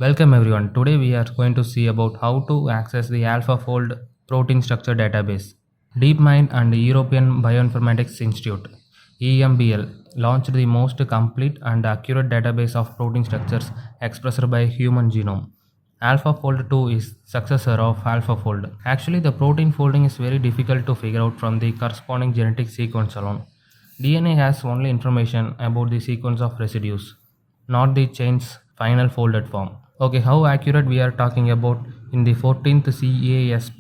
Welcome everyone. Today we are going to see about how to access the AlphaFold protein structure database. DeepMind and the European Bioinformatics Institute (EMBL) launched the most complete and accurate database of protein structures expressed by human genome. AlphaFold 2 is successor of AlphaFold. Actually, the protein folding is very difficult to figure out from the corresponding genetic sequence alone. DNA has only information about the sequence of residues, not the chain's final folded form. Okay, how accurate we are talking about in the 14th CASP,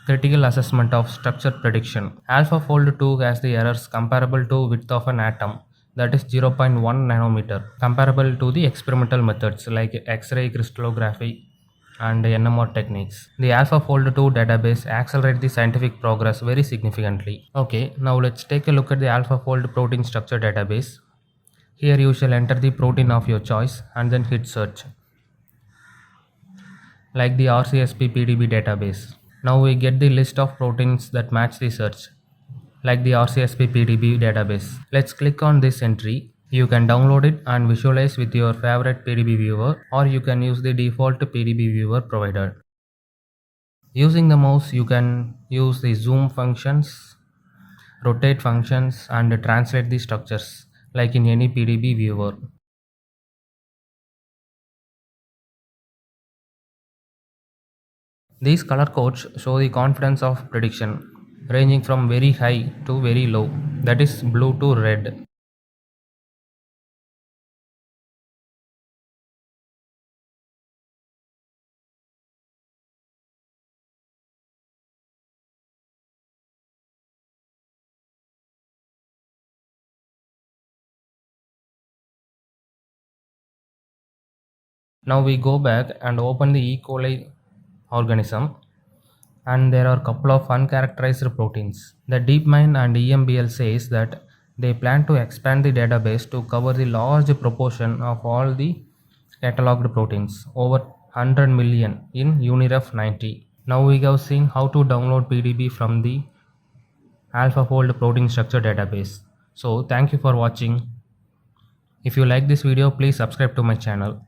Critical Assessment of Structure Prediction. AlphaFold 2 has the errors comparable to width of an atom, that is zero point 0.1 nanometer, comparable to the experimental methods like X-ray crystallography and NMR techniques. The AlphaFold 2 database accelerates the scientific progress very significantly. Okay, now let's take a look at the AlphaFold protein structure database. Here you shall enter the protein of your choice and then hit search, like the RCSP PDB database. Now we get the list of proteins that match the search, like the RCSP PDB database. Let's click on this entry. You can download it and visualize with your favorite PDB viewer, or you can use the default PDB viewer provided. Using the mouse, you can use the zoom functions, rotate functions, and translate the structures like in any PDB viewer. These color codes show the confidence of prediction, ranging from very high to very low, that is blue to red. Now we go back and open the E. coli organism, and there are a couple of uncharacterized proteins. The DeepMind and EMBL says that they plan to expand the database to cover the large proportion of all the cataloged proteins, over 100 million in UniRef 90. Now we have seen how to download PDB from the AlphaFold protein structure database. So thank you for watching. If you like this video, please subscribe to my channel.